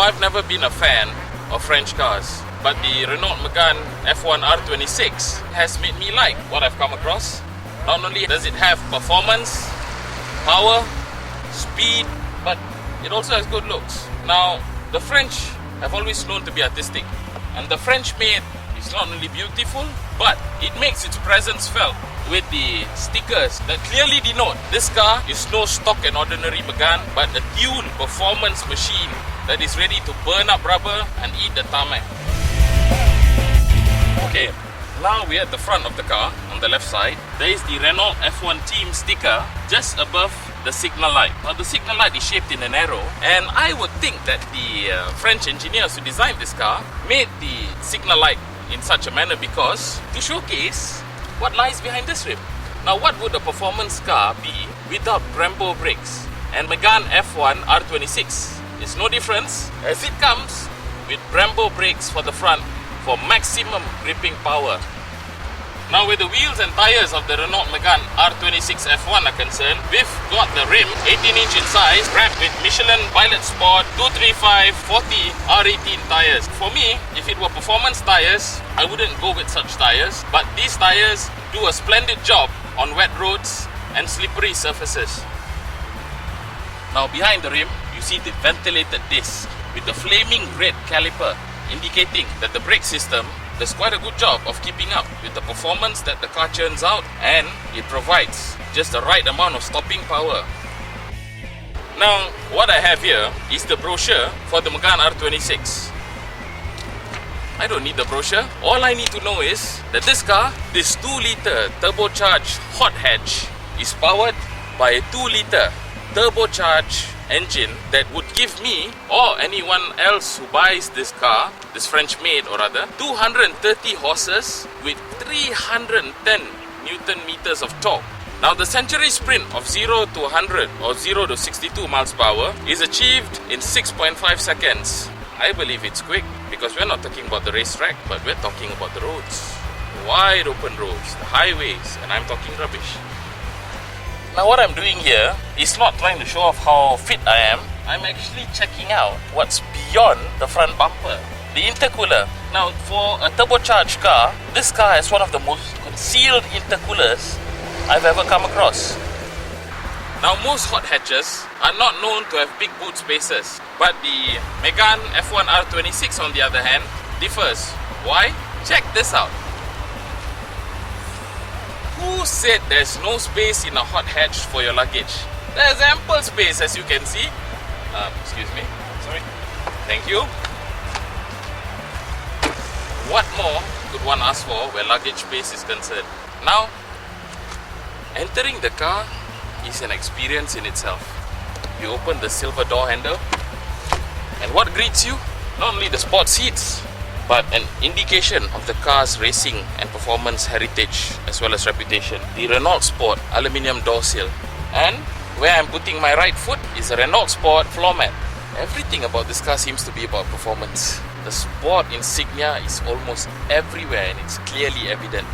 I've never been a fan of French cars, but the Renault Megane F1 R26 has made me like what I've come across. Not only does it have performance, power, speed, but it also has good looks. Now, the French have always known to be artistic, and the French made is not only beautiful, but it makes its presence felt with the stickers that clearly denote this car is no stock and ordinary Megane, but a tuned performance machine that is ready to burn up rubber and eat the tarmac. Okay, now we're at the front of the car. On the left side, there is the Renault F1 team sticker just above the signal light. Now the signal light is shaped in an arrow, and I would think that the French engineers who designed this car made the signal light in such a manner because to showcase what lies behind this rim. Now, what would a performance car be without Brembo brakes? And Megane F1 R26 is no difference, as it comes with Brembo brakes for the front for maximum gripping power. Now, where the wheels and tires of the Renault Megane R26 F1 are concerned, we've got the rim 18-inch in size, wrapped with Michelin Pilot Sport 235 40 R18 tires. For me, if it were performance tires, I wouldn't go with such tires, but these tires do a splendid job on wet roads and slippery surfaces. Now, behind the rim, you see the ventilated disc with the flaming red caliper, indicating that the brake system does quite a good job of keeping up with the performance that the car churns out, and it provides just the right amount of stopping power. Now, what I have here is the brochure for the Megane R26. I don't need the brochure. All I need to know is that this car, this 2-liter turbocharged hot hatch, is powered by a 2-liter turbocharged engine that would give me or anyone else who buys this car, this French made or other, 230 horses with 310 Newton meters of torque. Now, the century sprint of 0 to 100 or 0 to 62 miles per hour is achieved in 6.5 seconds. I believe it's quick because we're not talking about the racetrack, but we're talking about the roads. Wide open roads, the highways, and I'm talking rubbish. Now, what I'm doing here is not trying to show off how fit I am. I'm actually checking out what's beyond the front bumper, the intercooler. Now, for a turbocharged car, this car has one of the most concealed intercoolers I've ever come across. Now, most hot hatches are not known to have big boot spaces, but the Megane F1 R26, on the other hand, differs. Why? Check this out. Who said there's no space in a hot hatch for your luggage? There's ample space, as you can see. Excuse me. Sorry. Thank you. What more could one ask for where luggage space is concerned? Now, entering the car is an experience in itself. You open the silver door handle, and what greets you? Not only the sport seats, but an indication of the car's racing and performance heritage as well as reputation. The Renault Sport aluminium door sill. And where I'm putting my right foot is a Renault Sport floor mat. Everything about this car seems to be about performance. The Sport insignia is almost everywhere and it's clearly evident.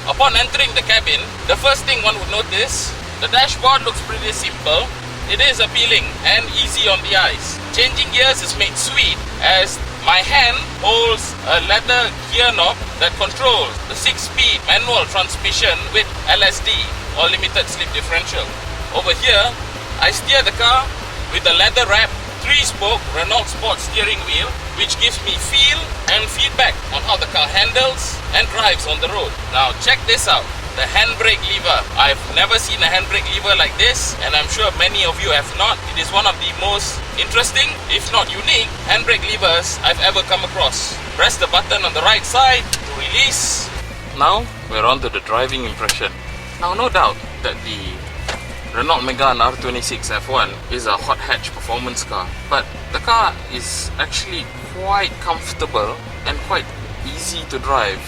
Upon entering the cabin, the first thing one would notice, the dashboard looks pretty simple. It is appealing and easy on the eyes. Changing gears is made sweet as my hand holds a leather gear knob that controls the 6-speed manual transmission with LSD or limited slip differential. Over here, I steer the car with a leather wrapped 3-spoke Renault Sport steering wheel, which gives me feel and feedback on how the car handles and drives on the road. Now check this out. The handbrake lever. I've never seen a handbrake lever like this, and I'm sure many of you have not. It is one of the most interesting, if not unique, handbrake levers I've ever come across. Press the button on the right side to release. Now we're on to the driving impression. Now, no doubt that the Renault Megane R26 F1 is a hot hatch performance car, but the car is actually quite comfortable and quite easy to drive.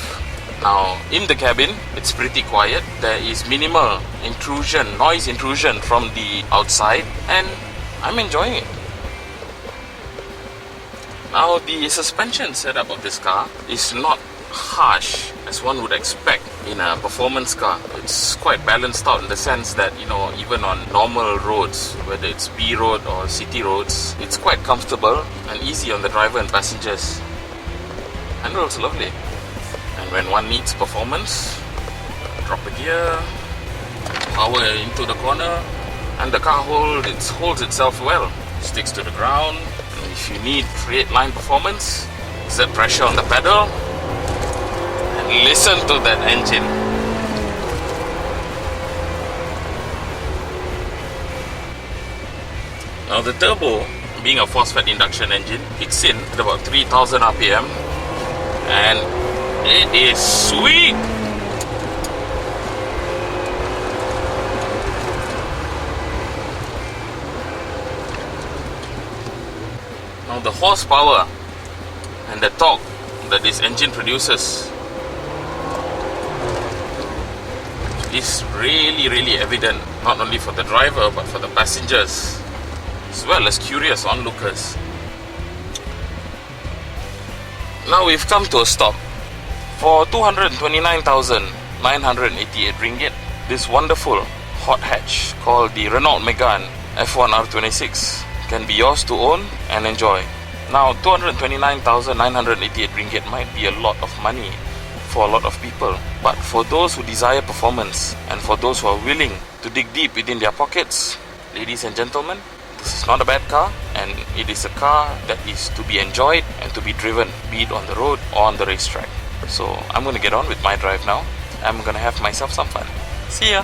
Now, in the cabin, it's pretty quiet. There is minimal noise intrusion from the outside, and I'm enjoying it. Now, the suspension setup of this car is not harsh as as one would expect in a performance car. It's quite balanced out in the sense that, you know, even on normal roads, whether it's B road or city roads, it's quite comfortable and easy on the driver and passengers. Handles lovely. And when one needs performance, drop a gear, power into the corner, and the car holds itself well. Sticks to the ground. And if you need straight line performance, set pressure on the pedal and listen to that engine. Now the turbo, being a force-fed induction engine, kicks in at about 3000 RPM and it is sweet. Now the horsepower and the torque that this engine produces is really evident, not only for the driver but for the passengers as well as curious onlookers. Now we've come to a stop. For 229,988 ringgit, this wonderful hot hatch called the Renault Megane F1 R26 can be yours to own and enjoy. Now 229,988 ringgit might be a lot of money for a lot of people, but for those who desire performance and for those who are willing to dig deep within their pockets, ladies and gentlemen, this is not a bad car, and it is a car that is to be enjoyed and to be driven, be it on the road or on the racetrack. So I'm going to get on with my drive now. I'm going to have myself some fun. See ya!